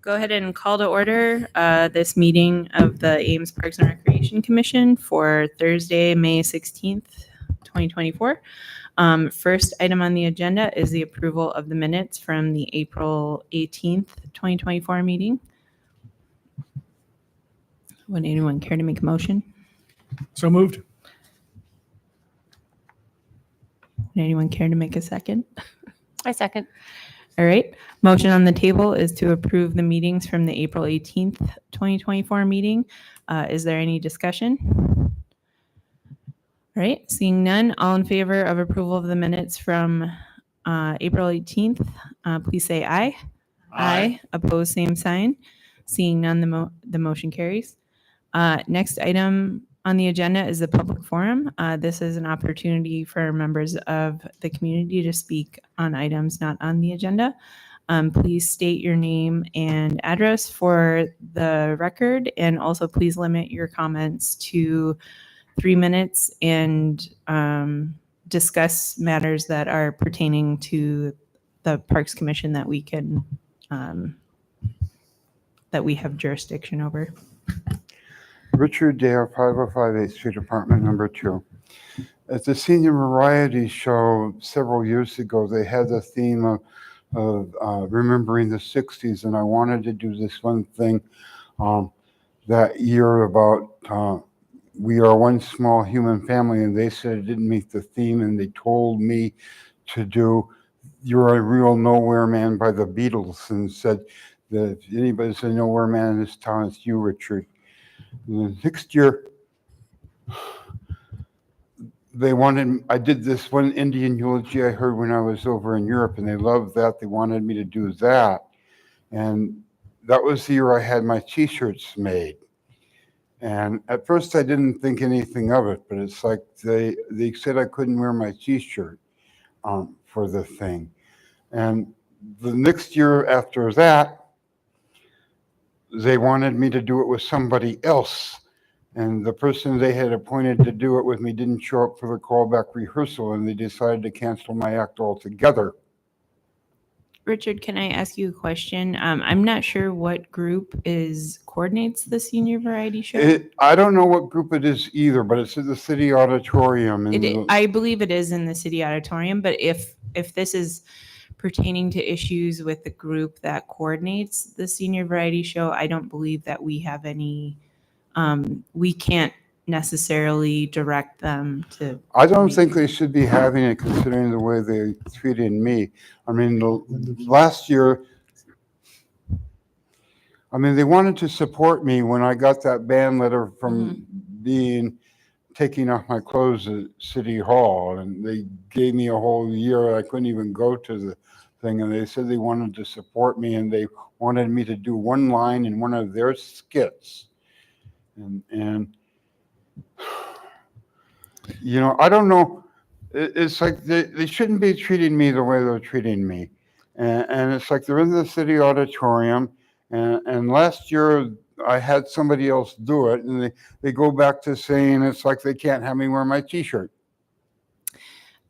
Go ahead and call to order this meeting of the Ames Parks and Recreation Commission for Thursday, May 16th, 2024. First item on the agenda is the approval of the minutes from the April 18th, 2024 meeting. Would anyone care to make a motion? So moved. Would anyone care to make a second? I second. All right. Motion on the table is to approve the meetings from the April 18th, 2024 meeting. Is there any discussion? All right. Seeing none, all in favor of approval of the minutes from April 18th, please say aye. Aye. Opposed, same sign. Seeing none, the motion carries. Next item on the agenda is the public forum. This is an opportunity for members of the community to speak on items not on the agenda. Please state your name and address for the record, and also please limit your comments to 3 minutes and discuss matters that are pertaining to the Parks Commission that we can that we have jurisdiction over. Richard Dale, 505 8th Street, apartment number 2. At the Senior Variety Show several years ago, they had the theme of remembering the 60s, and I wanted to do this one thing that year about we are one small human family, and they said it didn't meet the theme, and they told me to do You're a Real Nowhere Man by the Beatles, and said that if anybody's a nowhere man in this town, it's you, Richard. And the next year, I did this one Indian eulogy I heard when I was over in Europe, and they loved that. They wanted me to do that. And that was the year I had my t-shirts made. And at first I didn't think anything of it, but it's like they said I couldn't wear my t-shirt for the thing. And the next year after that, they wanted me to do it with somebody else. And the person they had appointed to do it with me didn't show up for the callback rehearsal, and they decided to cancel my act altogether. Richard, can I ask you a question? I'm not sure what group coordinates the Senior Variety Show. I don't know what group it is either, but it's at the city auditorium. I believe it is in the city auditorium, but if this is pertaining to issues with the group that coordinates the Senior Variety Show, I don't believe that we have any, we can't necessarily direct them to. I don't think they should be having it, considering the way they treated me. I mean, last year, they wanted to support me when I got that ban letter from taking off my clothes at City Hall, and they gave me a whole year. I couldn't even go to the thing, and they said they wanted to support me, and they wanted me to do one line in one of their skits. And I don't know. It's like they shouldn't be treating me the way they're treating me. And it's like they're in the city auditorium, and last year I had somebody else do it, and they go back to saying it's like they can't have me wear my t-shirt.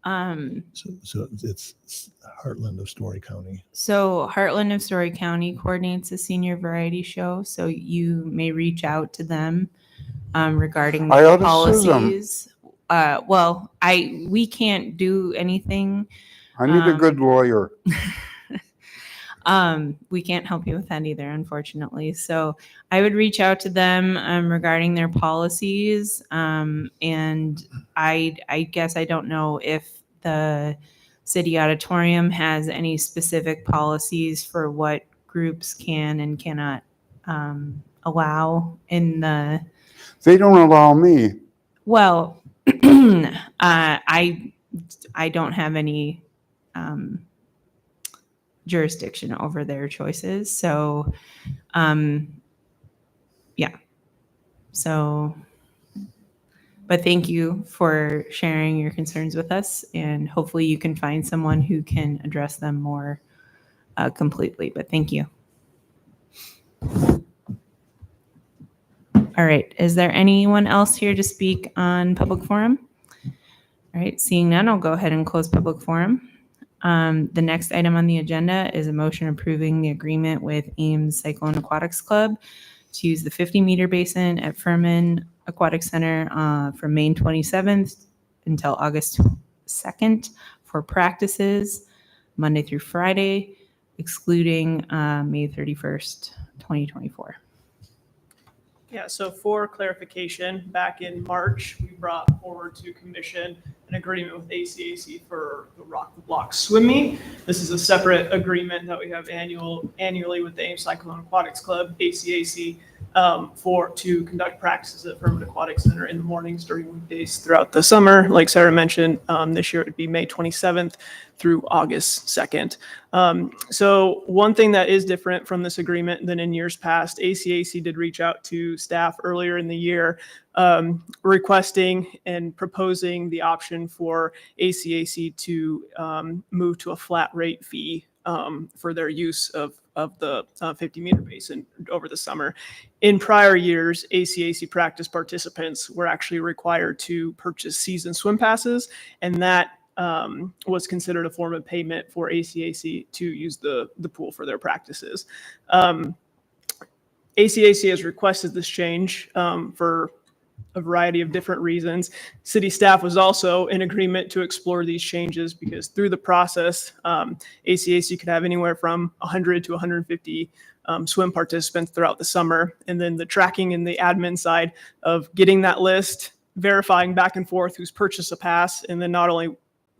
So it's Heartland of Story County. So Heartland of Story County coordinates the Senior Variety Show, so you may reach out to them regarding the policies. We can't do anything. I need a good lawyer. We can't help you with that either, unfortunately. So I would reach out to them regarding their policies. And I guess I don't know if the city auditorium has any specific policies for what groups can and cannot allow in the. They don't allow me. Well, I don't have any jurisdiction over their choices. So, yeah. So, but thank you for sharing your concerns with us, and hopefully you can find someone who can address them more completely. But thank you. All right. Is there anyone else here to speak on public forum? All right. Seeing none, I'll go ahead and close public forum. The next item on the agenda is a motion approving the agreement with Ames Cyclone Aquatics Club to use the 50-meter basin at Furman Aquatic Center from May 27th until August 2nd for practices, Monday through Friday, excluding May 31st, 2024. Yeah, so for clarification, back in March, we brought forward to commission an agreement with ACAC for the Rock the Block swim meet. This is a separate agreement that we have annually with the Ames Cyclone Aquatics Club, ACAC, to conduct practices at Furman Aquatic Center in the mornings during weekdays throughout the summer. Like Sarah mentioned, this year it would be May 27th through August 2nd. So one thing that is different from this agreement than in years past, ACAC did reach out to staff earlier in the year requesting and proposing the option for ACAC to move to a flat rate fee for their use of the 50-meter basin over the summer. In prior years, ACAC practice participants were actually required to purchase season swim passes, and that was considered a form of payment for ACAC to use the pool for their practices. ACAC has requested this change for a variety of different reasons. City staff was also in agreement to explore these changes because through the process, ACAC could have anywhere from 100 to 150 swim participants throughout the summer. And then the tracking and the admin side of getting that list, verifying back and forth who's purchased a pass, and then not only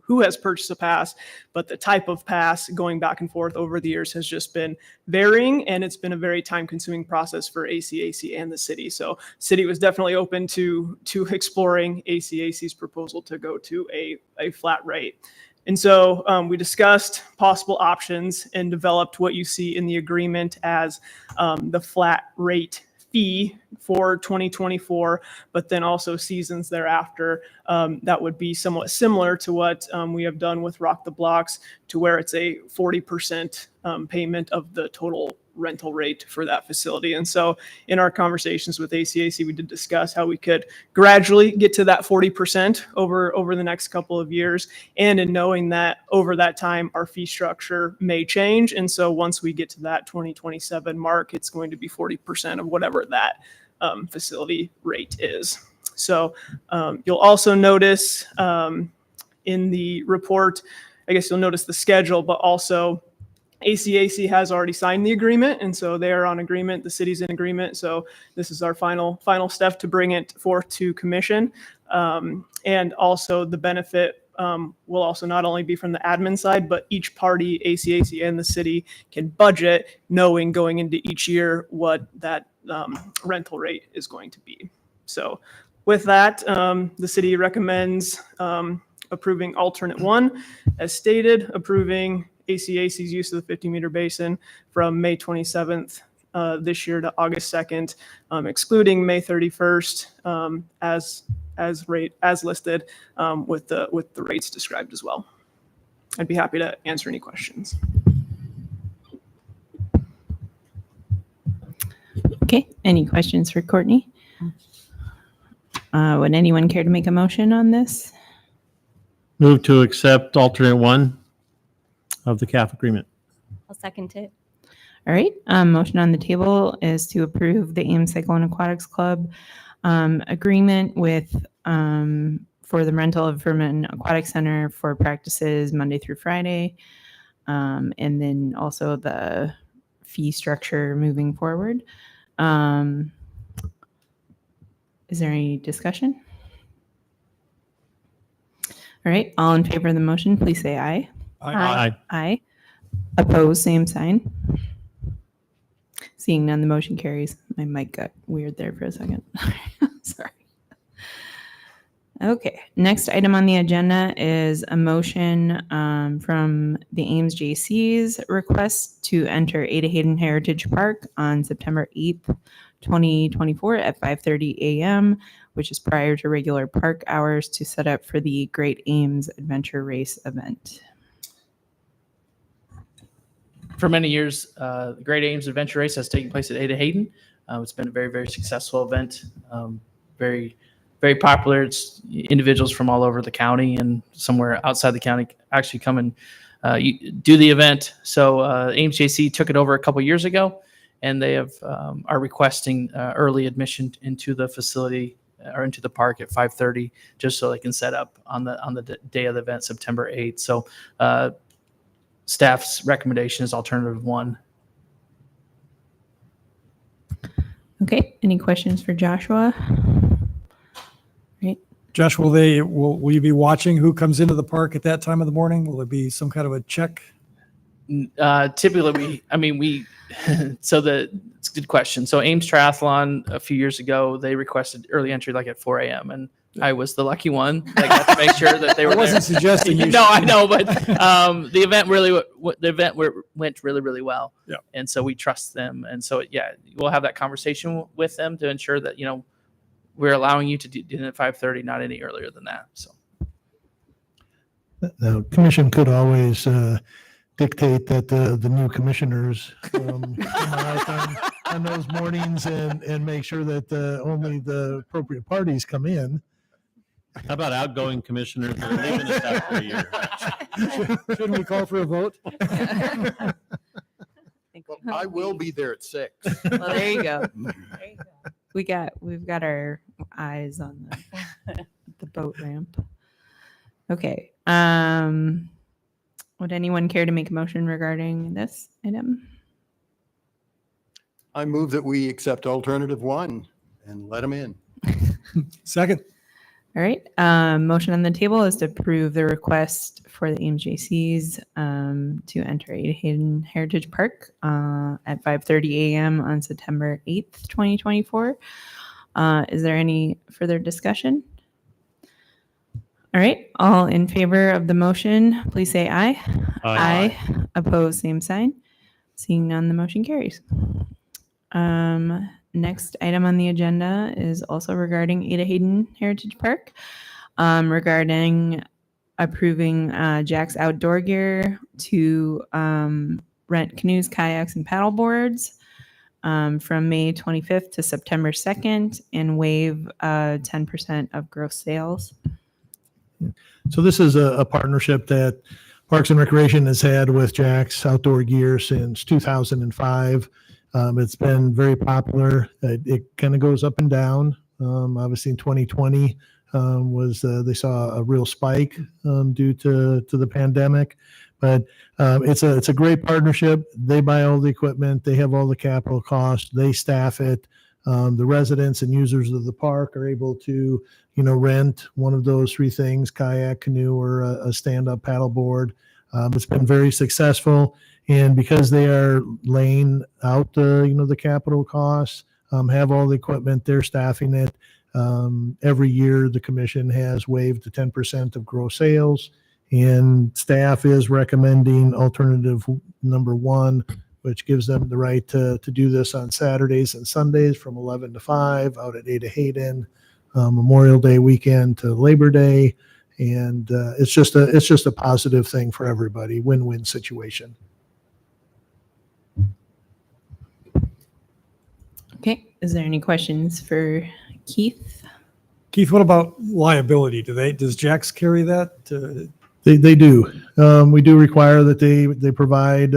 who has purchased a pass, but the type of pass going back and forth over the years has just been varying, and it's been a very time-consuming process for ACAC and the city. So city was definitely open to exploring ACAC's proposal to go to a flat rate. And so we discussed possible options and developed what you see in the agreement as the flat rate fee for 2024, but then also seasons thereafter that would be somewhat similar to what we have done with Rock the Blocks, to where it's a 40% payment of the total rental rate for that facility. And so in our conversations with ACAC, we did discuss how we could gradually get to that 40% over the next couple of years. And in knowing that over that time, our fee structure may change. And so once we get to that 2027 mark, it's going to be 40% of whatever that facility rate is. So you'll also notice in the report, I guess you'll notice the schedule, but also ACAC has already signed the agreement, and so they are on agreement. The city's in agreement, so this is our final step to bring it forth to commission. And also the benefit will also not only be from the admin side, but each party, ACAC and the city, can budget knowing going into each year what that rental rate is going to be. So with that, the city recommends approving alternate one, as stated, approving ACAC's use of the 50-meter basin from May 27th this year to August 2nd, excluding May 31st as listed with the rates described as well. I'd be happy to answer any questions. Okay, any questions for Courtney? Would anyone care to make a motion on this? Move to accept alternate one of the CAF agreement. I'll second it. All right, motion on the table is to approve the Ames Cyclone Aquatics Club agreement with for the rental of Furman Aquatic Center for practices Monday through Friday, and then also the fee structure moving forward. Is there any discussion? All right, all in favor of the motion, please say aye. Aye. Aye. Opposed, same sign. Seeing none, the motion carries. My mic got weird there for a second. Sorry. Okay, next item on the agenda is a motion from the Ames JC's request to enter Ada Hayden Heritage Park on September 8th, 2024 at 5:30 a.m., which is prior to regular park hours, to set up for the Great Ames Adventure Race event. For many years, the Great Ames Adventure Race has taken place at Ada Hayden. It's been a very, very successful event, very, very popular. It's individuals from all over the county and somewhere outside the county actually come and do the event. So Ames JC took it over a couple years ago, and they are requesting early admission into the facility or into the park at 5:30, just so they can set up on the day of the event, September 8th. So staff's recommendation is alternative 1. Okay, any questions for Joshua? Right. Josh, will you be watching who comes into the park at that time of the morning? Will there be some kind of a check? Typically, it's a good question. So Ames Triathlon a few years ago, they requested early entry like at 4 a.m. and I was the lucky one. I got to make sure that they were I wasn't there. suggesting you No, should. I know, but the event went really, really well. Yeah. And so we trust them. And so, yeah, we'll have that conversation with them to ensure that, we're allowing you to do it at 5:30, not any earlier than that. So. Now, commission could always dictate that the new commissioners come out on those mornings and make sure that only the appropriate parties come in. How about outgoing commissioners that are leaving us after a year? Shouldn't we call for a vote? I will be there at 6. Well, there you go. We've got our eyes on the boat ramp. Okay. Would anyone care to make a motion regarding this item? I move that we accept alternative 1 and let them in. Second. All right. Motion on the table is to approve the request for the Ames JCs to enter Ada Hayden Heritage Park at 5:30 a.m. on September 8th, 2024. Is there any further discussion? All right. All in favor of the motion, please say aye. Aye. Opposed, same sign. Seeing none, the motion carries. Next item on the agenda is also regarding Ada Hayden Heritage Park, regarding approving Jack's Outdoor Gear to rent canoes, kayaks, and paddle boards from May 25th to September 2nd and waive 10% of gross sales. So this is a partnership that Parks and Recreation has had with Jack's Outdoor Gear since 2005. It's been very popular. It kind of goes up and down. Obviously, in 2020 they saw a real spike due to the pandemic. But it's a great partnership. They buy all the equipment. They have all the capital costs. They staff it. The residents and users of the park are able to, rent one of those three things: kayak, canoe, or a stand-up paddleboard. It's been very successful. And because they are laying out the capital costs, have all the equipment, they're staffing it. Every year, the commission has waived the 10% of gross sales, and staff is recommending alternative number 1, which gives them the right to do this on Saturdays and Sundays from 11 to 5 out at Ada Hayden, Memorial Day weekend to Labor Day. And it's just a positive thing for everybody, win-win situation. Okay. Is there any questions for Keith? Keith, what about liability? Does Jack's carry that? They do. We do require that they provide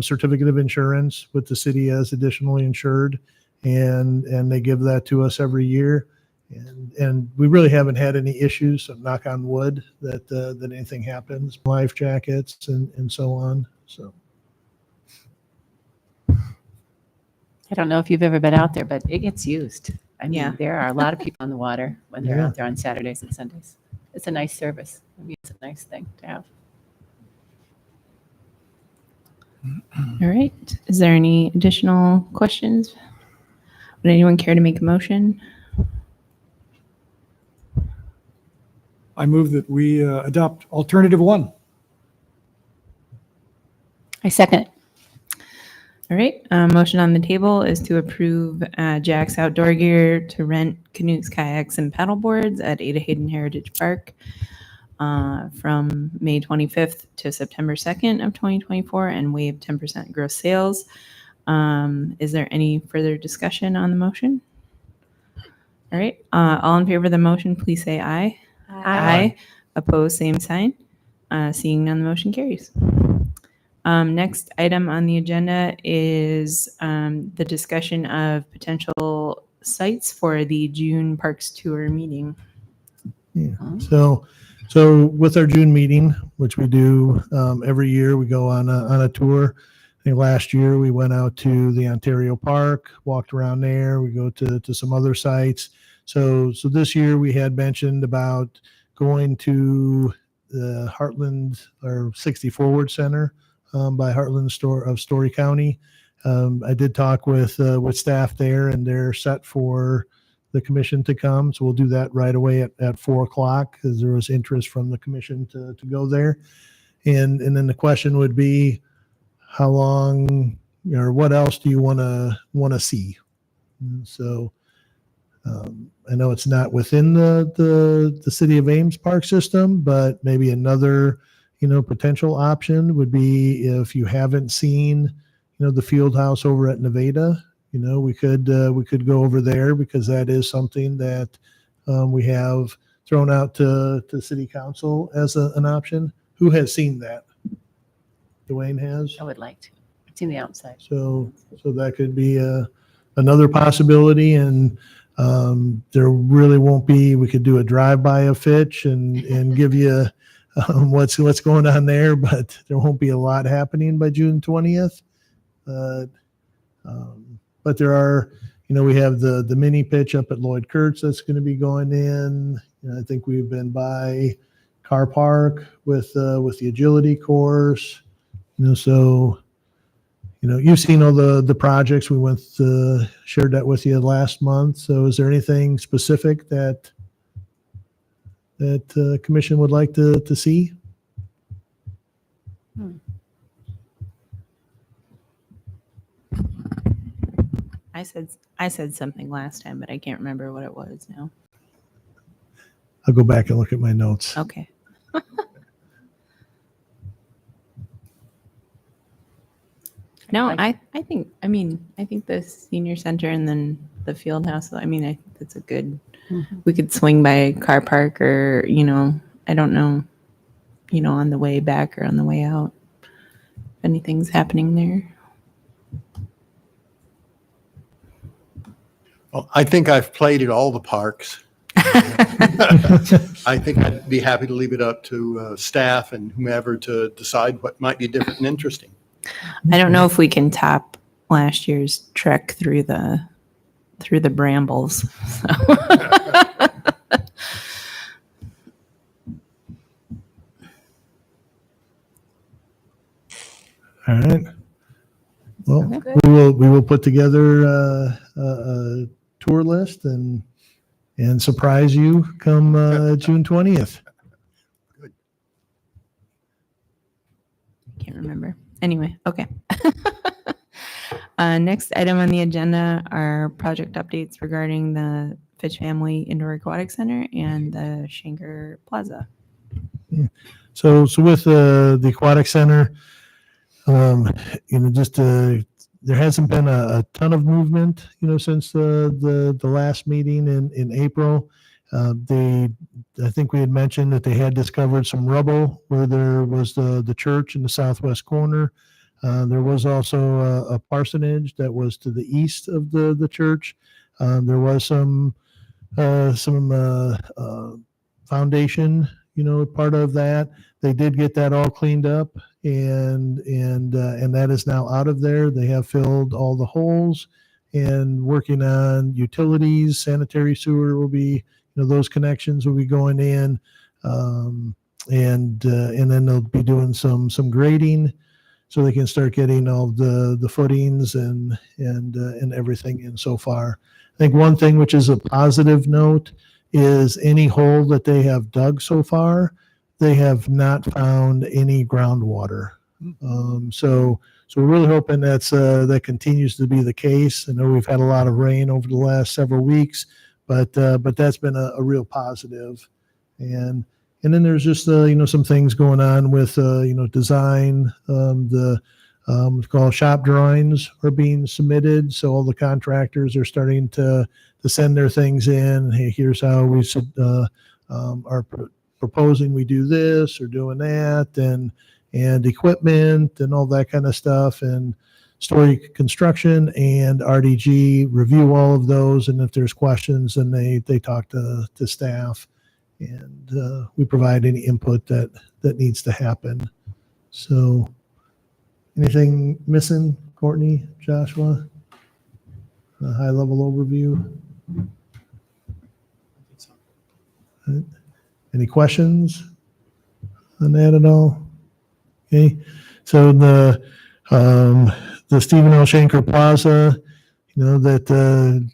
certificate of insurance with the city as additionally insured, and they give that to us every year. And we really haven't had any issues, so knock on wood, that anything happens. Life jackets and so on. So. I don't know if you've ever been out there, but it gets used. I mean, Yeah. there are a lot of people on the water when they're Yeah. out there on Saturdays and Sundays. It's a nice service. I mean, it's a nice thing to have. All right. Is there any additional questions? Would anyone care to make a motion? I move that we adopt alternative 1. I second it. All right. Motion on the table is to approve Jack's Outdoor Gear to rent canoes, kayaks, and paddleboards at Ada Hayden Heritage Park from May 25th to September 2nd of 2024 and waive 10% gross sales. Is there any further discussion on the motion? All right. All in favor of the motion, please say aye. Aye. Opposed, same sign. Seeing none, the motion carries. Next item on the agenda is the discussion of potential sites for the June Parks Tour meeting. Yeah. So with our June meeting, which we do every year, we go on a tour. I think last year we went out to the Ontario Park, walked around there. We go to some other sites. So this year we had mentioned about going to the Heartland or 60 Forward Center by Heartland of Story County. I did talk with staff there, and they're set for the commission to come. So we'll do that right away at 4:00 because there was interest from the commission to go there. And then the question would be, how long or what else do you want to see? And so I know it's not within the city of Ames park system, but maybe another potential option would be if you haven't seen the field house over at Nevada. We could go over there because that is something that we have thrown out to city council as an option. Who has seen that? Dwayne has. I would like to. It's in the outside. So that could be another possibility, and there really won't be. We could do a drive-by of Fitch and give you what's going on there, but there won't be a lot happening by June 20th. But there are, we have the mini pitch up at Lloyd Kurtz that's going to be going in. I think we've been by Car Park with the agility course. So you've seen all the projects. We shared that with you last month. So is there anything specific that commission would like to see? I said something last time, but I can't remember what it was now. I'll go back and look at my notes. Okay. No, I think the senior center and then the field house. I think that's a good. We could swing by Car Park or I don't know, on the way back or on the way out. If anything's happening there. Well, I think I've played at all the parks. I think I'd be happy to leave it up to staff and whomever to decide what might be different and interesting. I don't know if we can top last year's trek through the brambles. So. All right. Well, we will put together a tour list and surprise you come June 20th. Good. Can't remember. Anyway, okay. Next item on the agenda are project updates regarding the Fitch Family Indoor Aquatic Center and the Shanger Plaza. Yeah. So with the Aquatic Center, there hasn't been a ton of movement, since the last meeting in April. I think we had mentioned that they had discovered some rubble where there was the church in the southwest corner. There was also a parsonage that was to the east of the church. There was some foundation, part of that. They did get that all cleaned up, and that is now out of there. They have filled all the holes and working on utilities. Sanitary sewer will be, those connections will be going in, and then they'll be doing some grading so they can start getting all the footings and everything in so far. I think one thing which is a positive note is any hole that they have dug so far, they have not found any groundwater. So we're really hoping that continues to be the case. I know we've had a lot of rain over the last several weeks, but that's been a real positive. And then there's just some things going on with design. It's called shop drawings are being submitted, so all the contractors are starting to send their things in. Hey, here's how we should are proposing we do this or doing that, and equipment and all that kind of stuff. And Story Construction and RDG review all of those, and if there's questions, then they talk to staff, and we provide any input that needs to happen. So, anything missing, Courtney, Joshua? A high level overview. Any questions on that at all? Okay, so the Stephen L. Shanker Plaza, that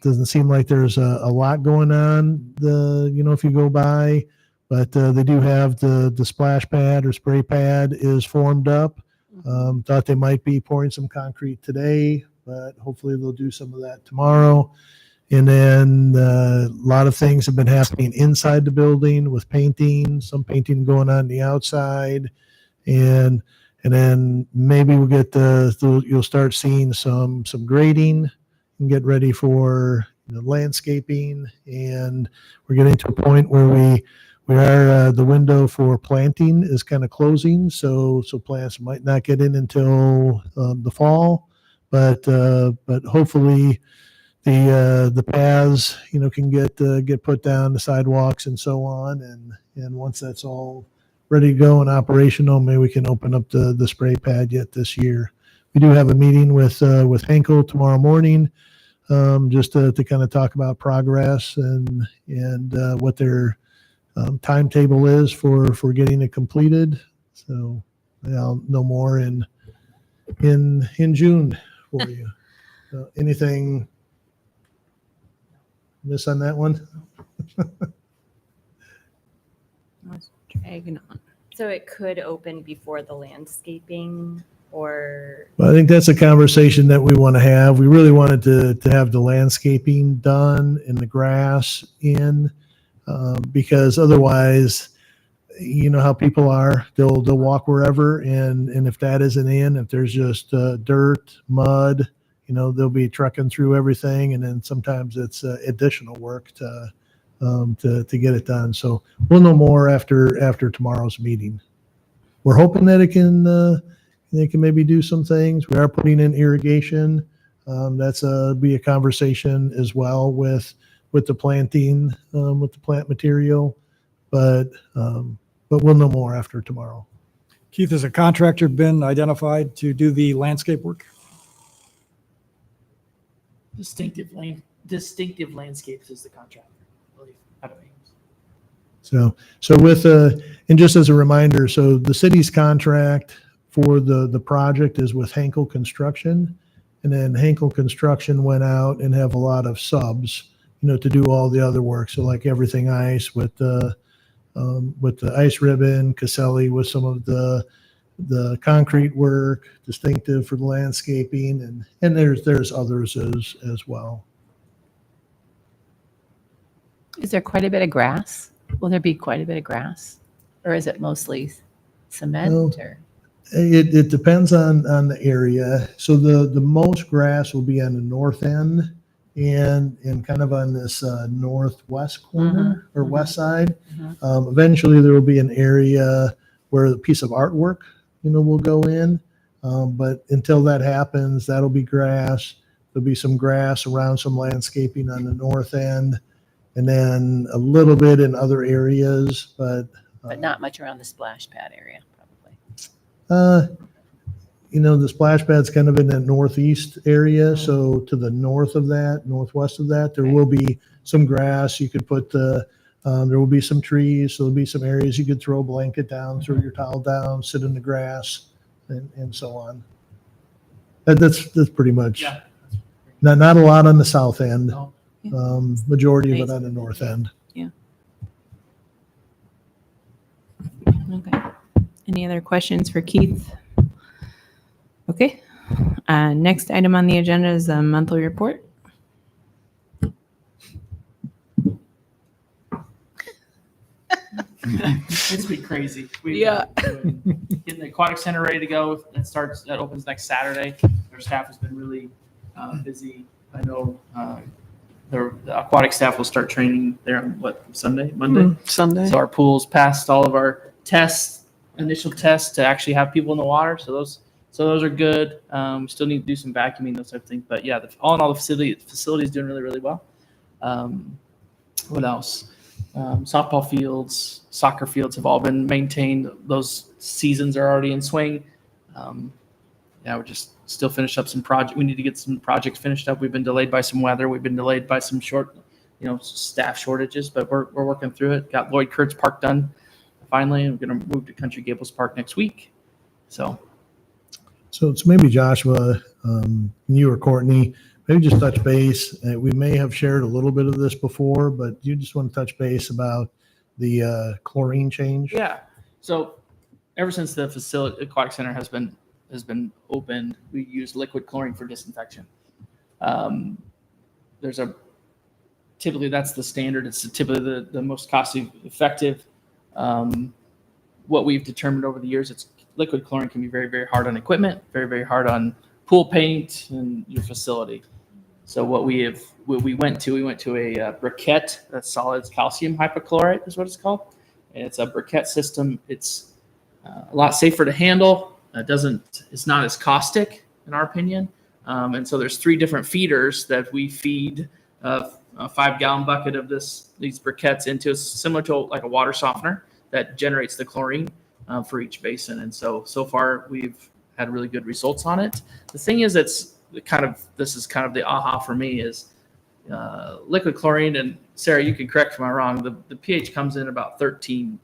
doesn't seem like there's a lot going on. If you go by, but they do have the splash pad or spray pad is formed up. Thought they might be pouring some concrete today, but hopefully they'll do some of that tomorrow. And then a lot of things have been happening inside the building with painting, some painting going on the outside, and then maybe we'll get you'll start seeing some grading and get ready for landscaping. And we're getting to a point where we are the window for planting is kind of closing, so plants might not get in until the fall, but hopefully the paths can get put down, the sidewalks and so on, and once that's all ready to go and operational, maybe we can open up the spray pad yet this year. We do have a meeting with Henkel tomorrow morning, just to kind of talk about progress and what their timetable is for getting it completed. So I'll know more in June for you. Anything miss on that one? Dragging on. So it could open before the landscaping, or? Well, I think that's a conversation that we want to have. We really wanted to have the landscaping done and the grass in, because otherwise, you know how people are. They'll walk wherever, and if that isn't in, if there's just dirt, mud, they'll be trucking through everything, and then sometimes it's additional work to get it done. So we'll know more after tomorrow's meeting. We're hoping that it can maybe do some things. We are putting in irrigation. That's be a conversation as well with the planting, with the plant material, but we'll know more after tomorrow. Keith, has a contractor been identified to do the landscape work? Distinctive Landscapes is the contractor, I believe, out of Ames. So with and just as a reminder, so the city's contract for the project is with Henkel Construction, and then Henkel Construction went out and have a lot of subs, to do all the other work. So like Everything Ice with the ice ribbon, Caselli with some of the concrete work, Distinctive for the landscaping, and there's others as well. Is there quite a bit of grass? Will there be quite a bit of grass? Or is it mostly cement? Well, Or It depends on the area. So the most grass will be on the north end and kind of on this northwest corner or west side. Eventually there will be an area where a piece of artwork, will go in. But until that happens, that'll be grass. There'll be some grass around some landscaping on the north end, and then a little bit in other areas, but not much around the splash pad area, probably. The splash pad's kind of in the northeast area. So to the north of that, northwest of that, there will be some grass. You could put there will be some trees. So there'll be some areas you could throw a blanket down, throw your towel down, sit in the grass, and so on. That's pretty much. Yeah. Not a lot on the south end. No. Majority of it on the north end. Yeah. Okay. Any other questions for Keith? Okay. Next item on the agenda is the monthly report. It's been crazy. Yeah. Getting the aquatic center ready to go. That opens next Saturday. Our staff has been really busy. I know the aquatic staff will start training there on Monday? Sunday. So our pools passed all of our initial tests to actually have people in the water. So those are good. We still need to do some vacuuming, those type of things. But yeah, all in all, the facility is doing really, really well. What else? Softball fields, soccer fields have all been maintained. Those seasons are already in swing. We're just still finish up some project. We need to get some projects finished up. We've been delayed by some weather. We've been delayed by some staff shortages, but we're working through it. Got Lloyd Kurtz Park done finally. I'm going to move to Country Gables Park next week. So maybe Joshua, you or Courtney, maybe just touch base. We may have shared a little bit of this before, but you just want to touch base about the chlorine change? Yeah. So ever since the aquatic center has been opened, we use liquid chlorine for disinfection. Typically that's the standard. It's typically the most cost effective. What we've determined over the years, it's liquid chlorine can be very, very hard on equipment, very, very hard on pool paint and your facility. So we went to a briquette, that's solid calcium hypochlorite is what it's called. And it's a briquette system. It's a lot safer to handle. It's not as caustic in our opinion. And so there's 3 different feeders that we feed a 5-gallon bucket of these briquettes into. It's similar to like a water softener that generates the chlorine for each basin. And so far we've had really good results on it. The thing is, this is kind of the aha for me is liquid chlorine, and Sarah, you can correct me if I'm wrong, the pH comes in about 13.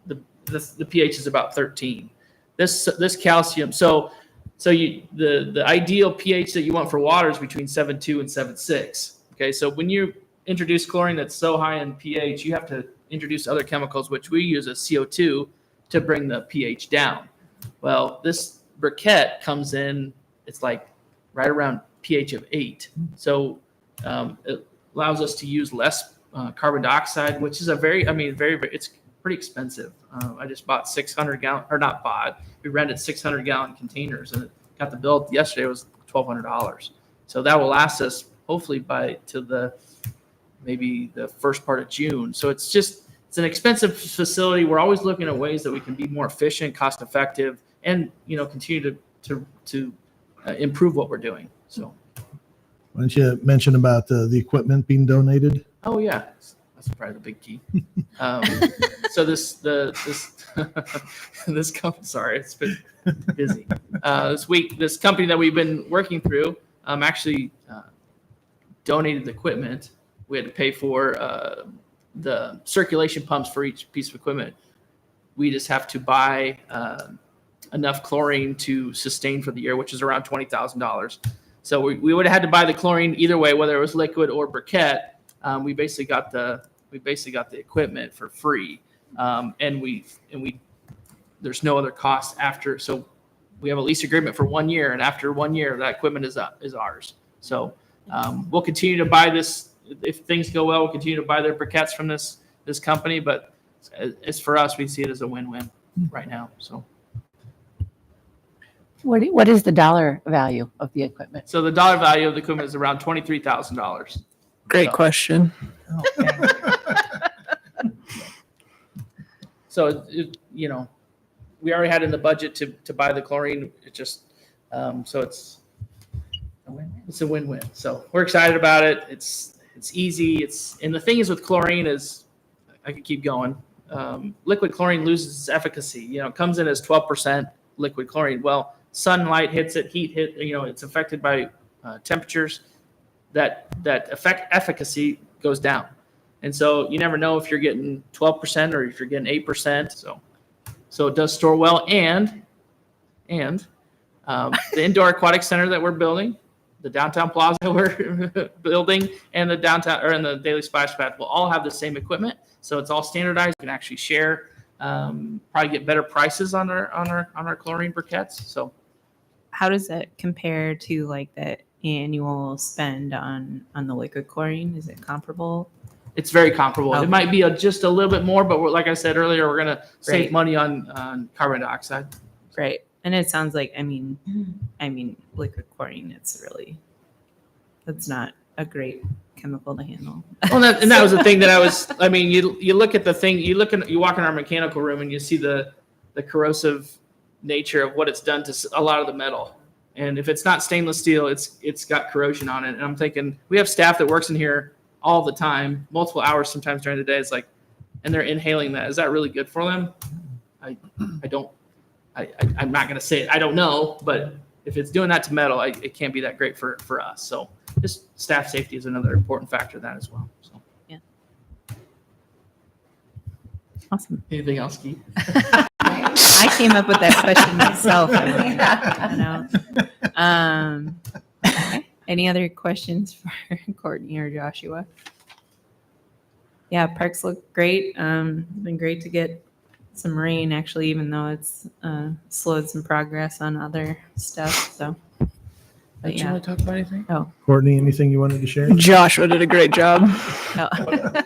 The pH is about 13. This calcium, the ideal pH that you want for water is between 7.2 and 7.6. Okay, so when you introduce chlorine that's so high in pH, you have to introduce other chemicals, which we use as CO2 to bring the pH down. Well, this briquette comes in, it's like right around pH of 8. So it allows us to use less carbon dioxide, which is it's pretty expensive. I just bought 600-gallon, or not bought, we rented 600-gallon containers, and it got the bill yesterday. It was $1,200. So that will last us hopefully maybe the first part of June. So it's an expensive facility. We're always looking at ways that we can be more efficient, cost effective, and continue to improve what we're doing. So Why don't you mention about the equipment being donated? Oh yeah, that's probably the big key. So this company, sorry, it's been busy. This week, this company that we've been working through actually donated the equipment. We had to pay for the circulation pumps for each piece of equipment. We just have to buy enough chlorine to sustain for the year, which is around $20,000. So we would have had to buy the chlorine either way, whether it was liquid or briquette. We basically got the equipment for free, and there's no other cost after. So we have a lease agreement for 1 year, and after 1 year, that equipment is ours. So we'll continue to buy this. If things go well, we'll continue to buy their briquettes from this company. But as for us, we see it as a win-win right now. So. What is the dollar value of the equipment? So the dollar value of the equipment is around $23,000. Great question. So we already had in the budget to buy the chlorine. It just so it's a win-win. So we're excited about it. It's easy. And the thing is with chlorine is, I could keep going. Liquid chlorine loses its efficacy. It comes in as 12% liquid chlorine. Well, sunlight hits it, heat hit. It's affected by temperatures. That efficacy goes down, and so you never know if you're getting 12% or if you're getting 8%. So it does store well, and the indoor aquatic center that we're building, the downtown plaza we're building, and the downtown or in the daily splash pad will all have the same equipment. So it's all standardized. You can actually share, probably get better prices on our chlorine briquettes. So How does that compare to like the annual spend on the liquid chlorine? Is it comparable? It's very comparable. Okay. It might be just a little bit more, but like I said earlier, we're going to save Right. money on carbon dioxide. Right. And it sounds like, liquid chlorine, that's not a great chemical to handle. Well, that was the thing that I mean, you look at the thing, you walk in our mechanical room and you see the corrosive nature of what it's done to a lot of the metal. And if it's not stainless steel, it's got corrosion on it. And I'm thinking, we have staff that works in here all the time, multiple hours sometimes during the day. It's like, and they're inhaling that. Is that really good for them? I'm not going to say it. I don't know, but if it's doing that to metal, it can't be that great for us. So just staff safety is another important factor of that as well. So Yeah. Anything anything else, Keith? I came up with that question myself. Any other questions for Courtney or Joshua? Yeah, parks look great. It's been great to get some rain, actually, even though it's slowed some progress on other stuff. So, but Did you yeah. want to talk about anything? Courtney, anything you wanted to share? Joshua did a great job. Oh.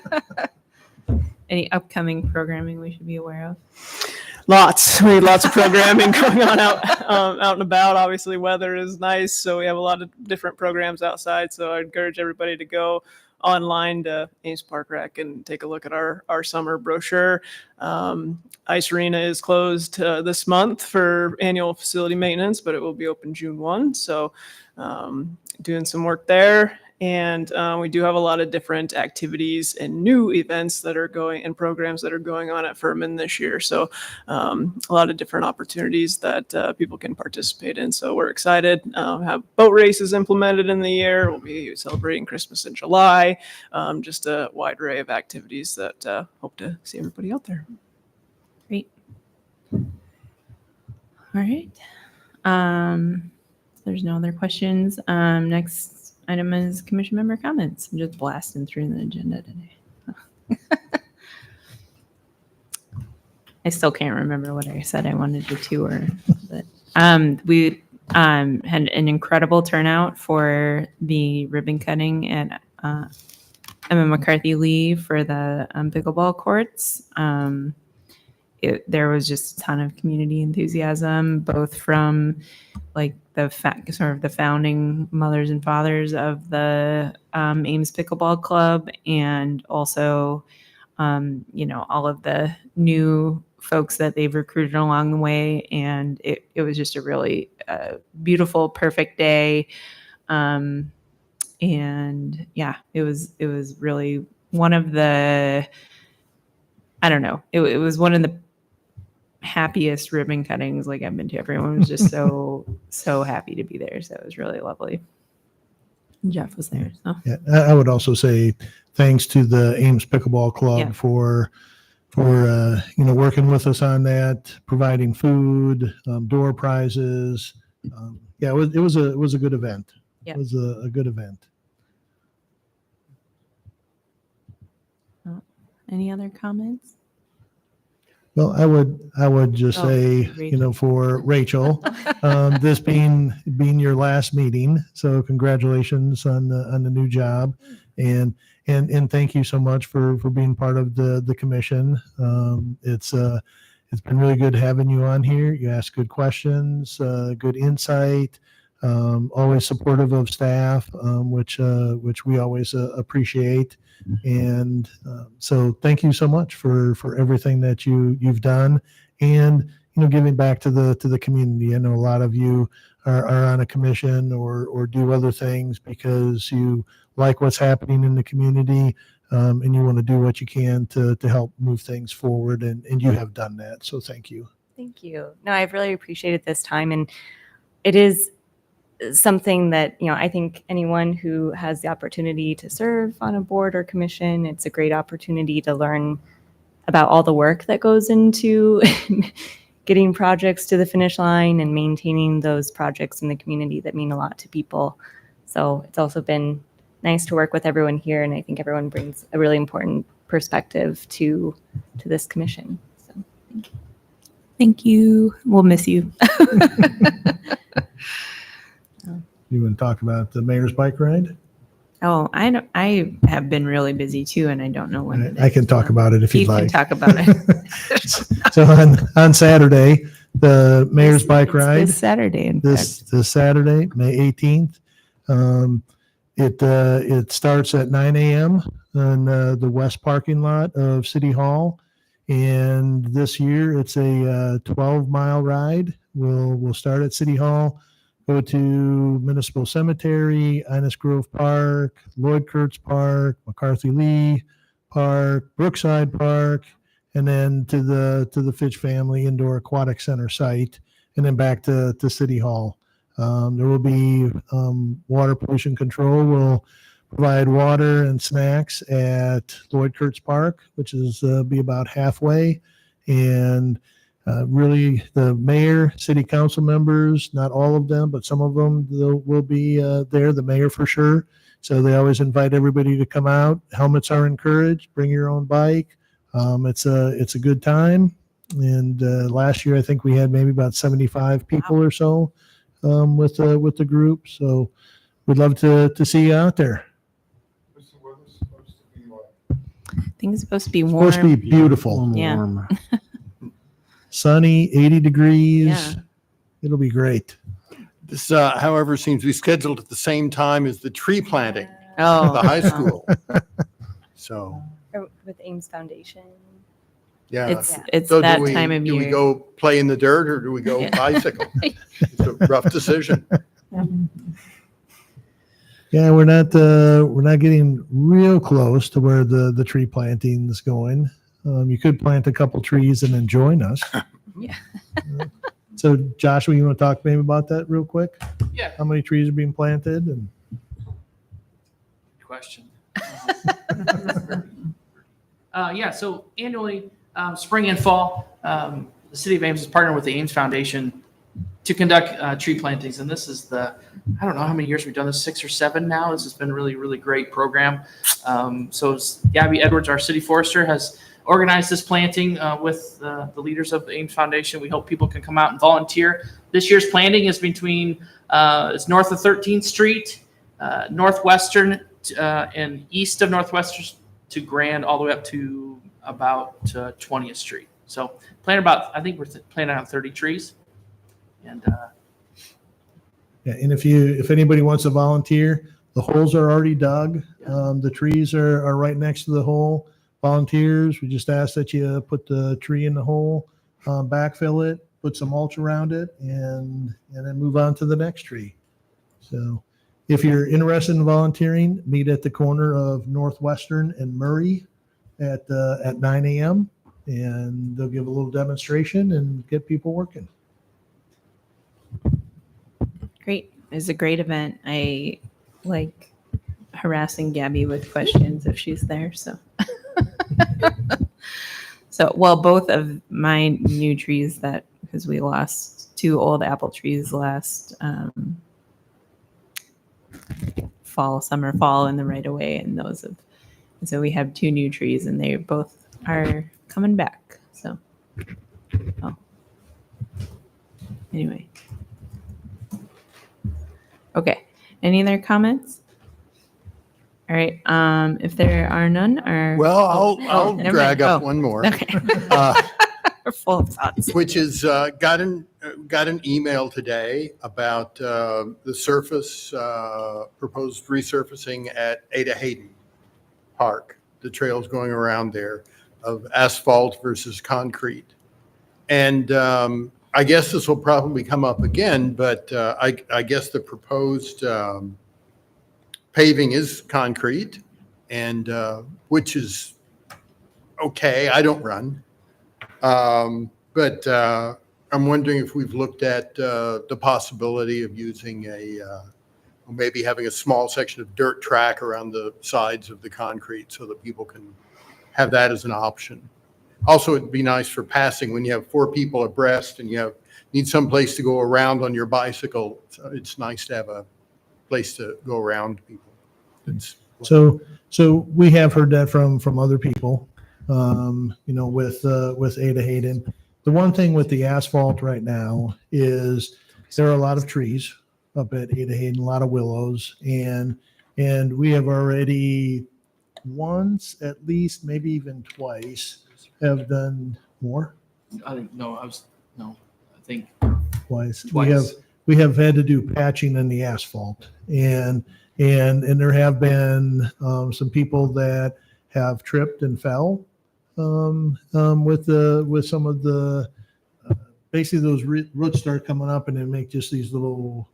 Any upcoming programming we should be aware of? Lots. We need lots of programming going on out and about. Obviously, weather is nice, so we have a lot of different programs outside. So I encourage everybody to go online to Ames Park Rec and take a look at our summer brochure. Ice Arena is closed this month for annual facility maintenance, but it will be open June 1. So doing some work there. And we do have a lot of different activities and new events that are going and programs that are going on at Furman this year. So a lot of different opportunities that people can participate in. So we're excited. Have boat races implemented in the year. We'll be celebrating Christmas in July. Just a wide array of activities that hope to see everybody out there. Great. All right. There's no other questions. Next item is commission member comments. I'm just blasting through the agenda today. I still can't remember what I said I wanted to tour, but we had an incredible turnout for the ribbon cutting at Emma McCarthy Lee for the pickleball courts. There was just a ton of community enthusiasm, both from like the founding mothers and fathers of the Ames Pickleball Club, and also, all of the new folks that they've recruited along the way. And it was just a really beautiful, perfect day. And yeah, it was really one of the, I don't know, it was one of the happiest ribbon cuttings like I've been to. Everyone was just so happy to be there. So it was really lovely. Jeff was there. So Yeah, I would also say thanks to the Ames Pickleball Club for working with us on that, providing food, door prizes. It was a good event. Yeah. It was a good event. any other comments? Well, I would just say, Rachel. for Rachel, this being your last meeting, so congratulations on the new job, and thank you so much for being part of the commission. It's been really good having you on here. You ask good questions, good insight, always supportive of staff, which we always appreciate. And so thank you so much for everything that you've done, and giving back to the community. I know a lot of you are on a commission or do other things because you like what's happening in the community, and you want to do what you can to help move things forward, and you have done that. So thank you. Thank you. No, I've really appreciated this time, and it is something that, I think anyone who has the opportunity to serve on a board or commission, it's a great opportunity to learn about all the work that goes into getting projects to the finish line and maintaining those projects in the community that mean a lot to people. So it's also been nice to work with everyone here, and I think everyone brings a really important perspective to this commission. So thank you. Thank you. We'll miss you. You want to talk about the mayor's bike ride? Oh, I have been really busy too, and I don't know when. it I can is, talk so about it if you'd Keith can like. talk about it. So on Saturday, the mayor's bike It's ride. this Saturday, in fact. This Saturday, May 18th. It starts at 9 a.m. on the west parking lot of City Hall. And this year it's a 12-mile ride. We'll start at City Hall, go to Municipal Cemetery, Innis Grove Park, Lloyd Kurtz Park, McCarthy Lee Park, Brookside Park, and then to the Fitch Family Indoor Aquatic Center site, and then back to City Hall. There will be water pollution control. We'll provide water and snacks at Lloyd Kurtz Park, which is be about halfway. And really, the mayor, city council members, not all of them, but some of them will be there, the mayor for sure. So they always invite everybody to come out. Helmets are encouraged. Bring your own bike. It's a good time. And last year, I think we had maybe about 75 people or so with the group. So we'd love to see you out there. What's the weather supposed to be like? I think it's supposed to be It's warm. supposed to be beautiful. Yeah. Warm. Sunny, 80 degrees. Yeah. It'll be great. This, however, seems to be scheduled at the same time as the tree planting at Oh, the high school. So, Or with Ames Foundation. yeah. it's So that do we, time of do we year. go play in the dirt or do we go Yeah. bicycle? It's a rough decision. Yeah, we're not getting real close to where the tree planting is going. You could plant a couple trees and then join us. Yeah. So Joshua, you want to talk maybe about that real quick? Yeah. How many trees are being planted? And Question. Yeah, so annually, spring and fall, the city of Ames is partnering with the Ames Foundation to conduct tree plantings. And this is I don't know how many years we've done this, 6 or 7 now. This has been a really, really great program. So Gabby Edwards, our city forester, has organized this planting with the leaders of the Ames Foundation. We hope people can come out and volunteer. This year's planting is between, it's north of 13th Street, Northwestern and east of Northwestern to Grand, all the way up to about 20th Street. So I think we're planting on 30 trees. And yeah, and if anybody wants to volunteer, the holes are already dug. The trees are right next to the hole. Volunteers, we just ask that you put the tree in the hole, backfill it, put some mulch around it, and then move on to the next tree. So if you're interested in volunteering, meet at the corner of Northwestern and Murray at 9 a.m. and they'll give a little demonstration and get people working. Great. It's a great event. I like harassing Gabby with questions if she's there. So, well, both of my new trees because we lost 2 old apple trees last fall in the right of way, and so we have 2 new trees, and they both are coming back. So, anyway. Okay. Any other comments? All right. If there are none, Well, I'll never drag mind. up Oh, one more. Okay. We're full of thoughts. Which is got an email today about the surface proposed resurfacing at Ada Hayden Park, the trails going around there of asphalt versus concrete. And I guess this will probably come up again, but I guess the proposed paving is concrete, and which is okay. I don't run. But I'm wondering if we've looked at the possibility of using maybe having a small section of dirt track around the sides of the concrete so that people can have that as an option. Also, it'd be nice for passing when you have 4 people abreast and you need some place to go around on your bicycle. So it's nice to have a place to go around people. So we have heard that from other people. With Ada Hayden. The one thing with the asphalt right now is there are a lot of trees up at Ada Hayden, a lot of willows, and we have already once, at least, maybe even twice, have done more. I think we have had to do patching in the asphalt, and there have been some people that have tripped and fell with some of the basically those roots start coming up and they make just these little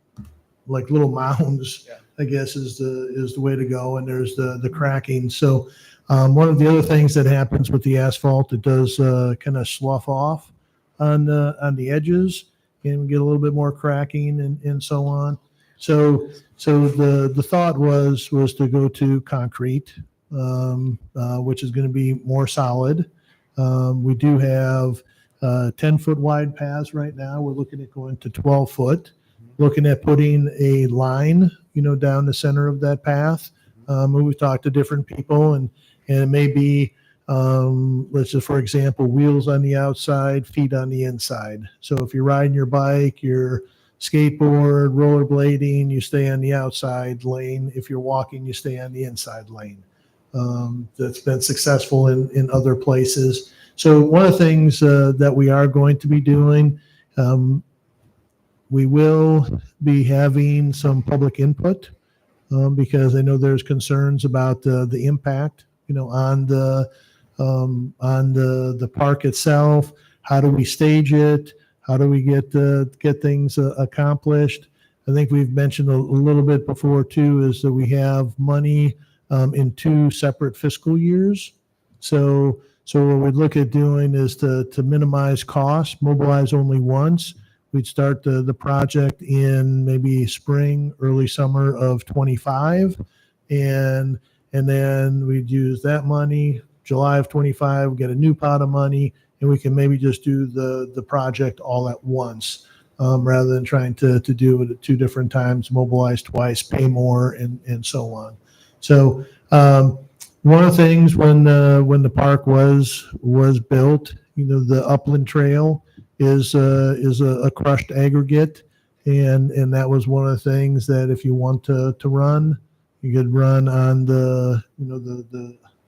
mounds. Yeah. I guess is the way to go, and there's the cracking. So one of the other things that happens with the asphalt, it does kind of slough off on the edges, and we get a little bit more cracking and so on. So the thought was to go to concrete, which is going to be more solid. We do have 10-foot wide paths right now. We're looking at going to 12-foot, looking at putting a line, down the center of that path. We've talked to different people, and it may be, let's just, for example, wheels on the outside, feet on the inside. So if you're riding your bike, your skateboard, rollerblading, you stay on the outside lane. If you're walking, you stay on the inside lane. That's been successful in other places. So one of the things that we are going to be doing, we will be having some public input because I know there's concerns about the impact, on the park itself. How do we stage it? How do we get things accomplished? I think we've mentioned a little bit before too, is that we have money in 2 separate fiscal years. So what we'd look at doing is to minimize costs, mobilize only once. We'd start the project in maybe spring, early summer of 25, and then we'd use that money. July of 25, get a new pot of money, and we can maybe just do the project all at once, rather than trying to do it at 2 different times, mobilize twice, pay more, and so on. So one of the things when the park was built, the Upland Trail is a crushed aggregate, and that was one of the things that if you want to run, you could run on the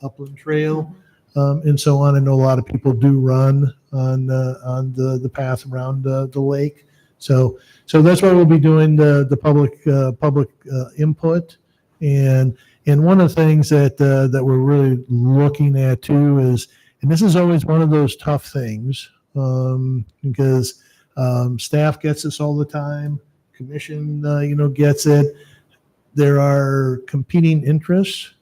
Upland Trail, and so on. I know a lot of people do run on the path around the lake. So that's why we'll be doing the public input, and one of the things that we're really looking at too is, and this is always one of those tough things, because staff gets this all the time, commission gets it. There are competing interests.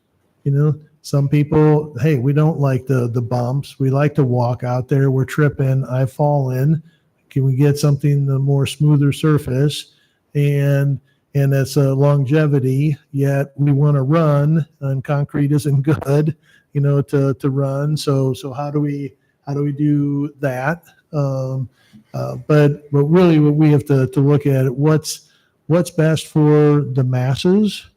Some people, hey, we don't like the bumps. We like to walk out there. We're tripping. I've fallen. Can we get something the more smoother surface? And that's a longevity. Yet we want to run, and concrete isn't good, to run. So how do we do that? But really, what we have to look at what's best for the masses.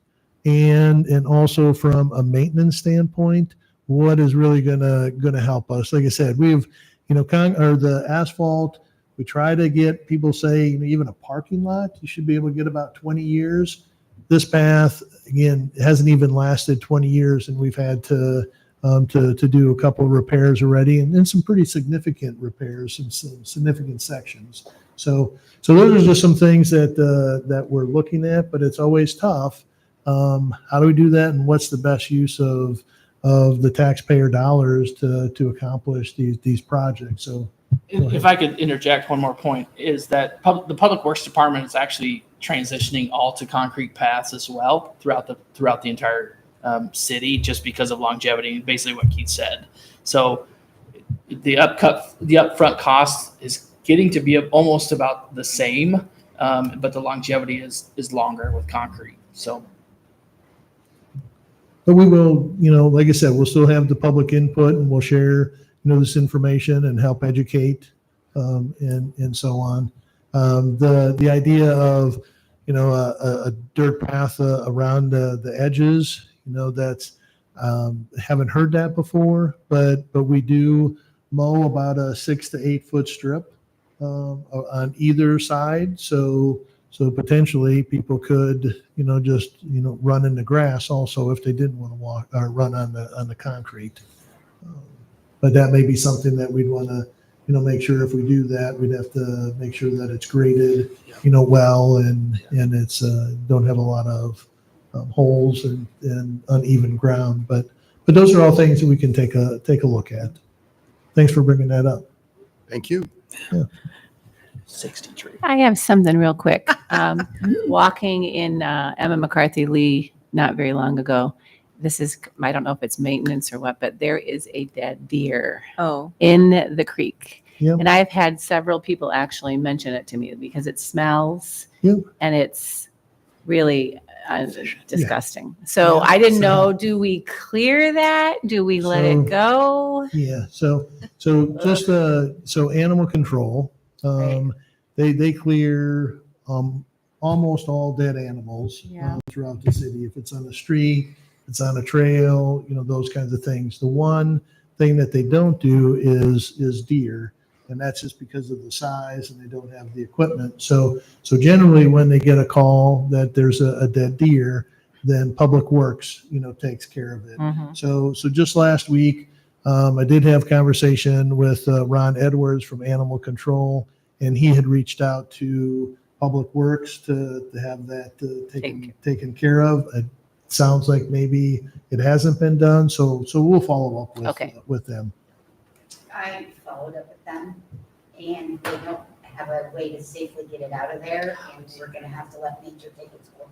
And also from a maintenance standpoint, what is really gonna help us? Like I said, we've, the asphalt, we try to get people say, even a parking lot, you should be able to get about 20 years. This path, again, hasn't even lasted 20 years, and we've had to do a couple of repairs already, and some pretty significant repairs in some significant sections. So those are just some things that we're looking at, but it's always tough. How do we do that, and what's the best use of the taxpayer dollars to accomplish these projects? So if I could interject one more point, is that the Public Works Department is actually transitioning all to concrete paths as well throughout the entire city, just because of longevity, and basically what Keith said. So the upfront cost is getting to be almost about the same, but the longevity is longer with concrete. So. But we will, like I said, we'll still have the public input, and we'll share, this information and help educate, and so on. The idea of, a dirt path around the edges, that's, haven't heard that before, but we do mow about a 6 to 8 foot strip on either side. So potentially people could, just, run in the grass also if they didn't want to walk or run on the concrete. But that may be something that we'd want to make sure if we do that, we'd have to make sure that it's graded, well, and it's, don't have a lot of holes and uneven ground. But those are all things that we can take a look at. Thanks for bringing that up. Thank you. 60 tree. I have something real quick. Walking in Emma McCarthy Lee not very long ago. This is, I don't know if it's maintenance or what, but there is a dead deer Oh, in the creek. Yep. And I've had several people actually mention it to me because it smells Yep. and it's really disgusting. So I didn't know, do we clear that? Do we let So- it go? Yeah, so just so animal control, they clear almost all dead animals Yeah. throughout the city. If it's on the street, it's on a trail, those kinds of things. The one thing that they don't do is deer, and that's just because of the size and they don't have the equipment. So generally, when they get a call that there's a dead deer, then Public Works takes care of it. Mhm. So just last week, I did have conversation with Ron Edwards from Animal Control, and he had reached out to Public Works to have that taken care of. It sounds like maybe it hasn't been done, so we'll follow up with them. I followed up with them, and they don't have a way to safely get it out of there, and we're gonna have to let nature take its course.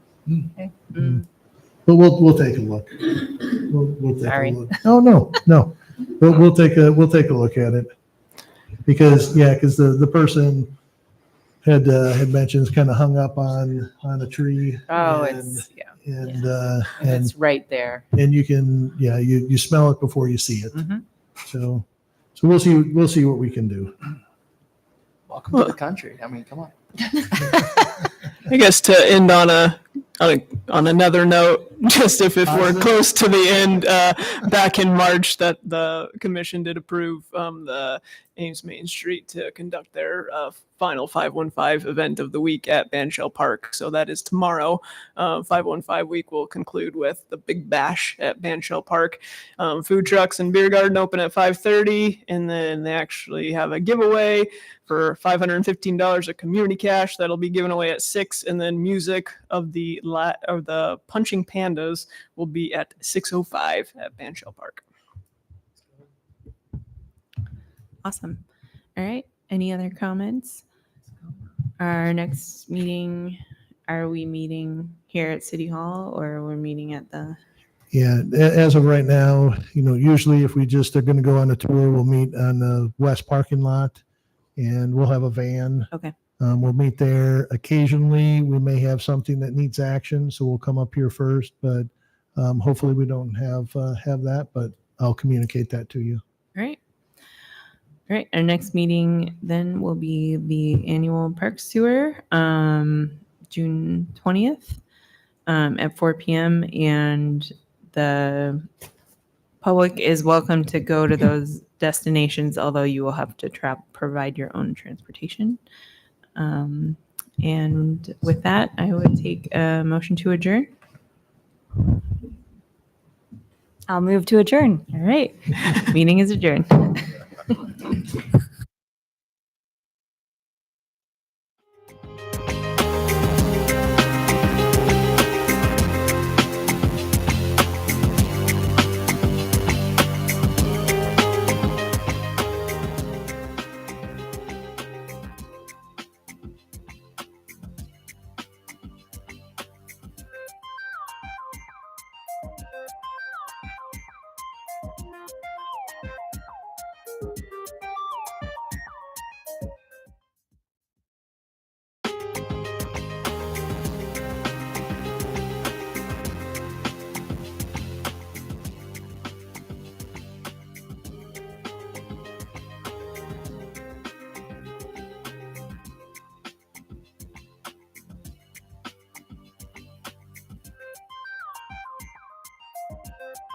But we'll take a look. We'll take Sorry. a look. Oh, no. We'll take a look at it because the person had mentioned it's kind of hung up on a tree. Oh, and, it's, yeah. and And it's right there. and you can you smell it before you see it. Mhm. So we'll see what we can do. Welcome to the country. I mean, come on. I guess to end on another note, just if we're Positive. close to the end, back in March, that the commission did approve the Ames Main Street to conduct their final 515 event of the week at Bandshell Park. So that is tomorrow. 515 week will conclude with the Big Bash at Bandshell Park. Food trucks and beer garden open at 5:30, and then they actually have a giveaway for $515 of community cash that'll be given away at 6, and then music of the Punching Pandas will be at 6:05 at Bandshell Park. Awesome. All right. Any other comments? Our next meeting, are we meeting here at City Hall or we're meeting at the? Yeah, as of right now, usually if we just are going to go on a tour, we'll meet on the west parking lot, and we'll have a van. Okay. We'll meet there. Occasionally, we may have something that needs action, so we'll come up here first. But hopefully, we don't have that. But I'll communicate that to you. All right. All right. Our next meeting then will be the annual Parks Tour, June 20th at 4 p.m. And the public is welcome to go to those destinations, although you will have to provide your own transportation. And with that, I would take a motion to adjourn. I'll move to adjourn. All right. Meeting is adjourned.